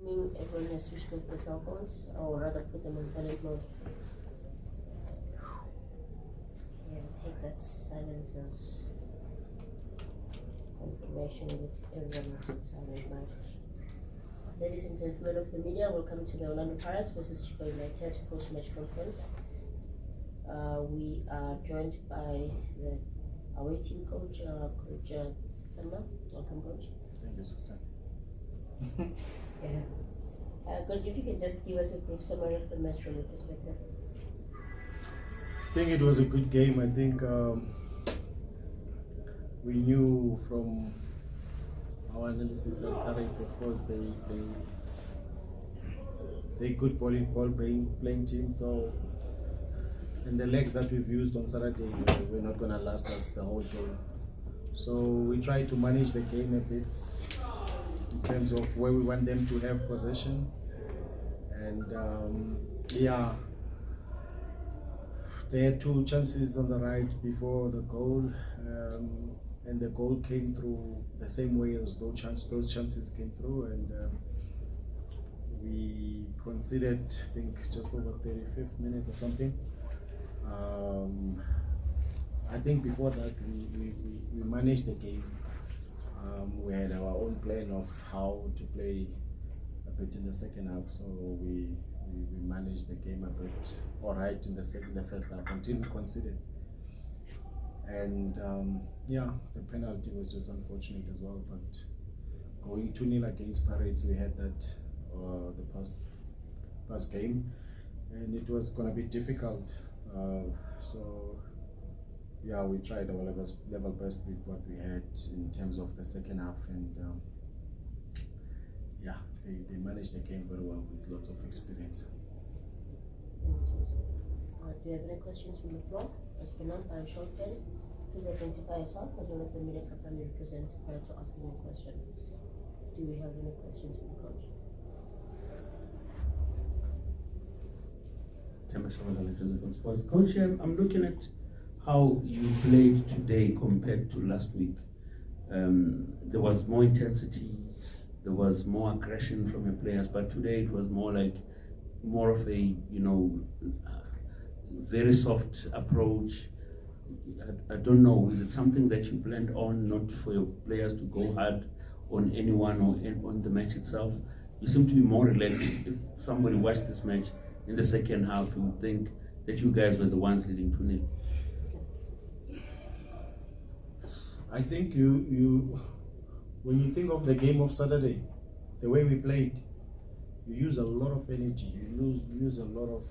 Everyone has switched off their cell phones, or rather put them on silent mode. Yeah, take that silence as confirmation that everyone is on silent mode. Ladies and gentlemen of the media, welcome to the Orlando Pirates versus Chippa United post-match conference. We are joined by the away team coach, Coach September. Welcome, Coach. Thank you, sister. Yeah. Coach, if you can just give us a brief summary of the match from your perspective. I think it was a good game. I think we knew from our analysis that Pirates, of course, they good ball playing team. So, and the legs that we've used on Saturday were not going to last us the whole game. So we tried to manage the game a bit in terms of where we want them to have possession. And they had two chances on the right before the goal, and the goal came through the same way as those chances came through, and we conceded, I think, just over 35th minute or something. I think before that we managed the game. We had our own plan of how to play a bit in the second half, so we managed the game a bit all right in the first half until we conceded. And the penalty was just unfortunate as well. But going 2-0 against Pirates, we had that the past game, and it was going to be difficult. We tried our level best with what we had in terms of the second half, and they managed the game very well with lots of experience. Do you have any questions from the floor? As per now, by show of hands, please identify yourself as well as the media company you represent prior to asking a question. Do we have any questions from the coach? Coach, I'm looking at how you played today compared to last week. There was more intensity, there was more aggression from your players, but today it was more of a very soft approach. I don't know, is it something that you planned on, not for your players to go hard on anyone or on the match itself? You seem to be more relaxed. If somebody watched this match in the second half, you would think that you guys were the ones leading 2-0. I think you when you think of the game of Saturday, the way we played, you use a lot of energy. You use a lot of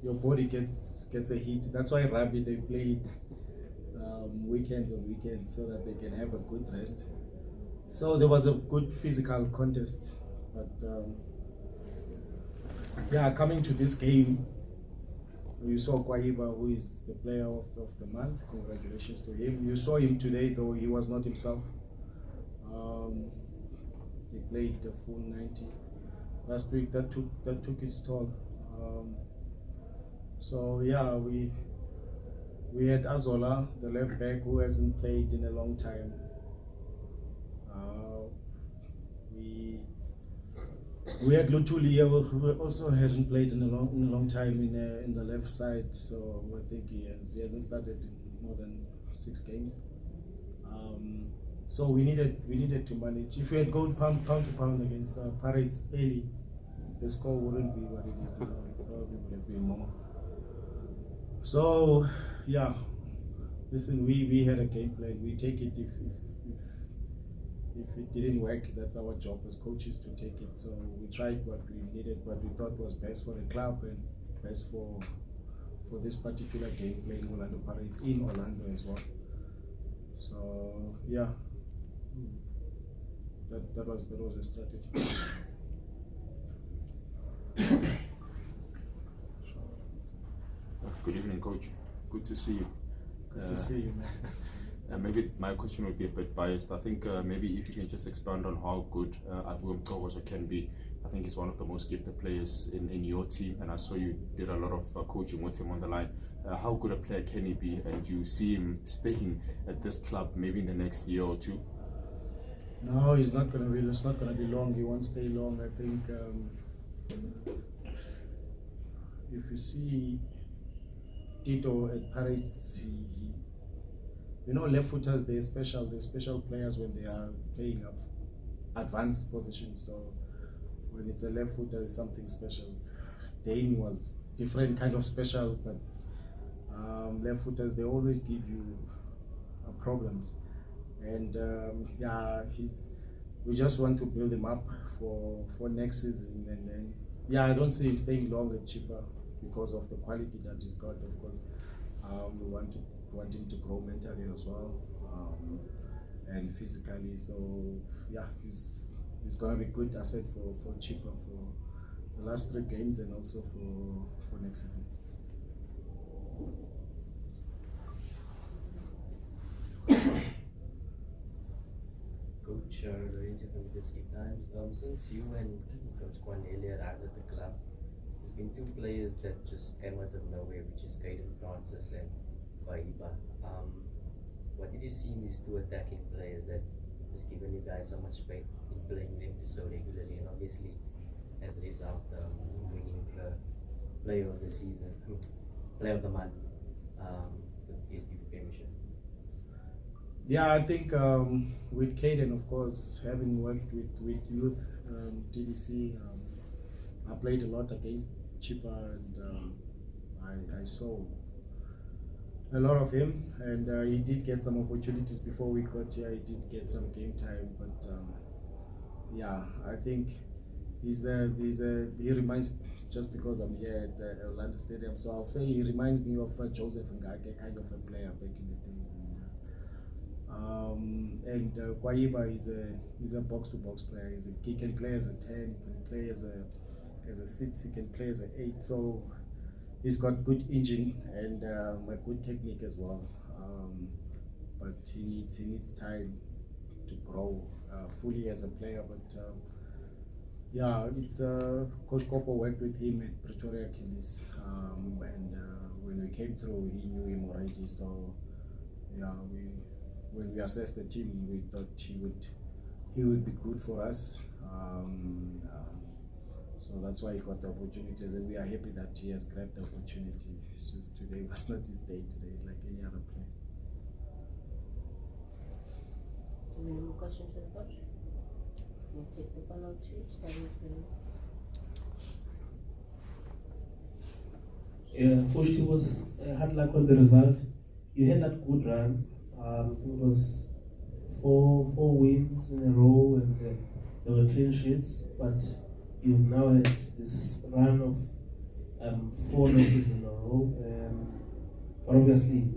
your body gets a hit. That's why rugby they played weekends and weekends so that they can have a good rest. So there was a good physical contest, but coming to this game, you saw Kaizer, who is the player of the month. Congratulations to him. You saw him today, though he was not himself. He played the full 90. Last week that took its toll. We had Azola, the left back, who hasn't played in a long time. We had Lutuli, who also hasn't played in a long time in the left side. So I think he hasn't started in more than 6 games. So we needed to manage. If we had gone pound to pound against Pirates early, the score wouldn't be what it is now. It probably would have been more. So listen, we had a game plan. We take it if it didn't work. That's our job as coaches to take it. So we tried what we needed, what we thought was best for the club and best for this particular game, playing Orlando Pirates in Orlando as well. So that was the strategy. Good evening, Coach. Good to see you. Good to see you, man. Maybe my question will be a bit biased. I think maybe if you can just expand on how good Thabo September can be. I think he's one of the most gifted players in your team, and I saw you did a lot of coaching with him on the line. How good a player can he be, and do you see him staying at this club maybe in the next year or two? No, he's not gonna be. It's not gonna be long. He won't stay long. I think if you see Tito at Pirates, you know, left footers, they're special. They're special players when they are playing up advanced positions. So when it's a left footer, it's something special. Dane was different kind of special, but left footers, they always give you problems. And yeah, we just want to build him up for next season. And then yeah, I don't see him staying long at Chippa because of the quality that he's got. Of course, we want him to grow mentally as well, and physically. So yeah, he's gonna be good asset for Chippa for the last 3 games and also for next season. Coach Lorenzo from the Biscuit Times. Since you and Coach Cornelia arrived at the club, there's been 2 players that just came out of nowhere, which is Caden Francis and Kaizer. What did you see in these 2 attacking players that has given you guys so much faith in playing them so regularly, and obviously as a result, winning the Player of the Season, Player of the Month, the PSV Premiership? Yeah, I think with Caden, of course, having worked with youth, TDC, I played a lot against Chippa, and I saw a lot of him, and he did get some opportunities before we got here. He did get some game time, but yeah, I think he reminds, just because I'm here at Orlando Stadium, so I'll say he reminds me of Joseph Ngake, kind of a player back in the days. And Kaizer is a box-to-box player. He can play as a 10, he can play as a 6, he can play as an 8. So he's got good engine and a good technique as well. But he needs time to grow fully as a player. But yeah, it's Coach Koppo worked with him at Pretoria Achilles, and when we came through, he knew him already. So yeah, when we assessed the team, we thought he would be good for us. So that's why he got the opportunities, and we are happy that he has grabbed the opportunity. It's just today was not his day today, like any other player. Any more questions for the coach? We'll take the final 2, starting with the... Yeah, Coach, it was hard luck on the result. You had that good run. It was four wins in a row, and there were clean sheets, but you've now had this run of 4 losses in a row. But obviously,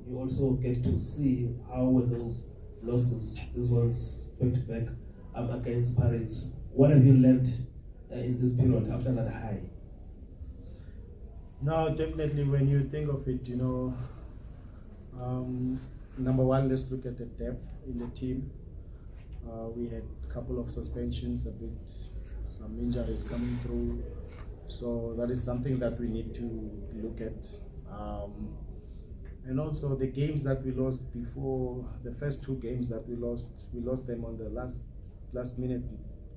you also get to see how were those losses, these ones back to back against Pirates. What have you learned in this period after that high? No, definitely when you think of it, you know, number one, let's look at the depth in the team. We had a couple of suspensions, some injuries coming through. So that is something that we need to look at. And also the games that we lost before, the first 2 games that we lost them on the last minute.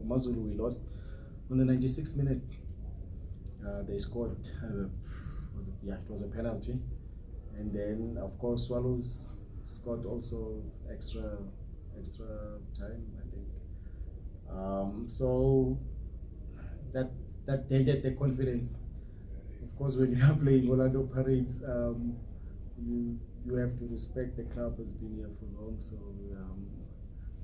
Mazulu we lost on the 96th minute. They scored. It was a penalty, and then of course Swallows scored also extra time, I think. So that dented the confidence. Of course, when you are playing Orlando Pirates, you have to respect the club has been here for long. So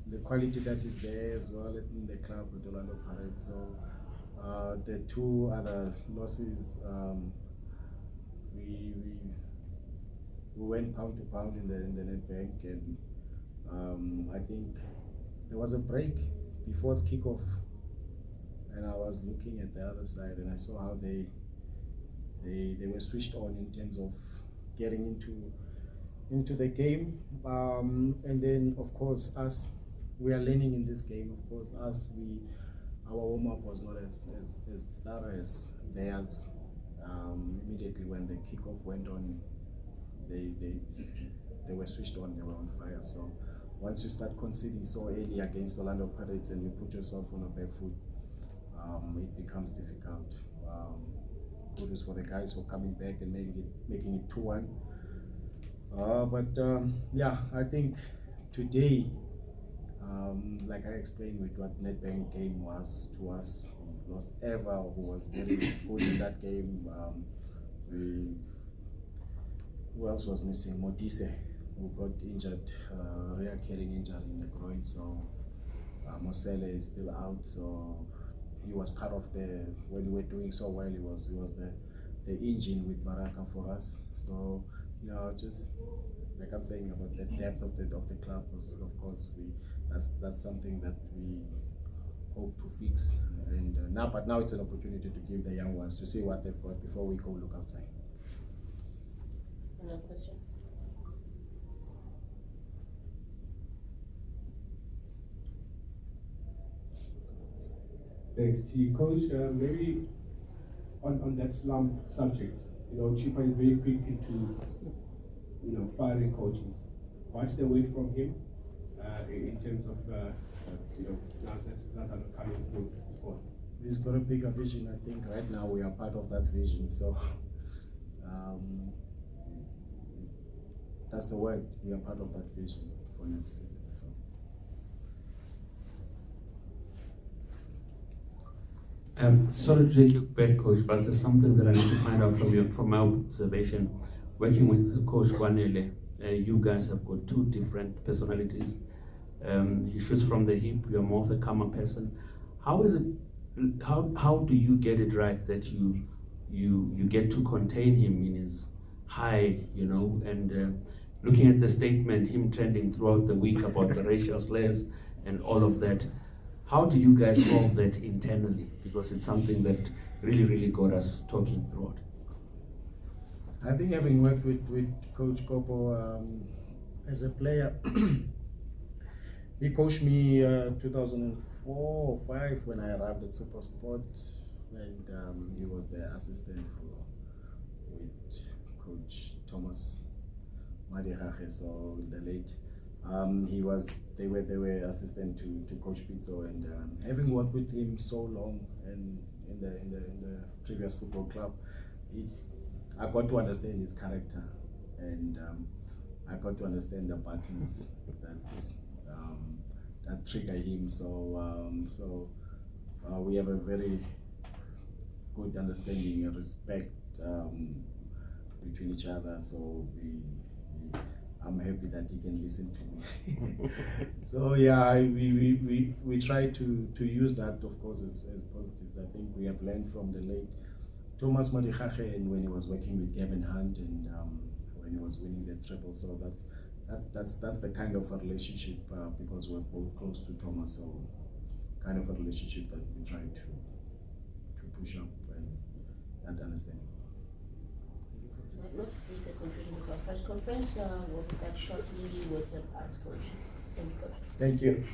the quality that is there as well in the club with Orlando Pirates. So the 2 other losses, we went pound to pound in the net bank, and I think there was a break before the kickoff, and I was looking at the other side, and I saw how they were switched on in terms of getting into the game, and then of course we are learning in this game. Of course, our warm-up was not as thorough as theirs. Immediately when the kickoff went on, they were switched on, they were on fire. So once you start conceding so early against Orlando Pirates and you put yourself on a back foot, it becomes difficult. Kudos for the guys for coming back and making it 2-1. Yeah, I think today, like I explained with what Nedbank game was to us, we lost Eva, who was very good in that game. Who else was missing? Modise, who got injured, reoccurring injury in the groin. So Mosele is still out. So he was part of when we were doing so well. He was the engine with Baraka for us. So just like I'm saying about the depth of the club. Of course, that's something that we hope to fix. And now it's an opportunity to give the young ones to see what they've got before we go look outside. Another question? Thanks to you, Coach. Maybe on that slump subject, Chippa is very quick into, firing coaches. What's the wait from him in terms of, now that results are not coming through at this point? He's got a bigger vision. I think right now we are part of that vision. So that's the word. We are part of that vision for next season. So. Sorry to take you back, Coach, but there's something that I need to find out from my observation. Working with Coach Kwanele, you guys have got two different personalities. He shoots from the hip. You're more of a calmer person. How is it? How do you get it right that you get to contain him in his high, and looking at the statement, him trending throughout the week about the racial slurs and all of that. How do you guys solve that internally? Because it's something that really got us talking throughout. I think having worked with Coach Kopo as a player, he coached me 2004 or 5 when I arrived at SuperSport, and he was the assistant with Coach Thomas Tuchel, so the late. They were assistant to Coach Pizzo, and having worked with him so long and in the previous football club, I got to understand his character, and I got to understand the buttons that trigger him. So we have a very good understanding and respect between each other. So I'm happy that he can listen to me. So yeah, we try to use that, of course, as positive. I think we have learned from the late Thomas Tuchel, and when he was working with Gavin Hunt, and when he was winning the treble. So that's the kind of a relationship, because we're both close to Thomas. So kind of a relationship that we try to push up, and that understanding. Not to the conclusion of our press conference. We'll be back shortly with the Arts Coach. Thank you, Coach. Thank you.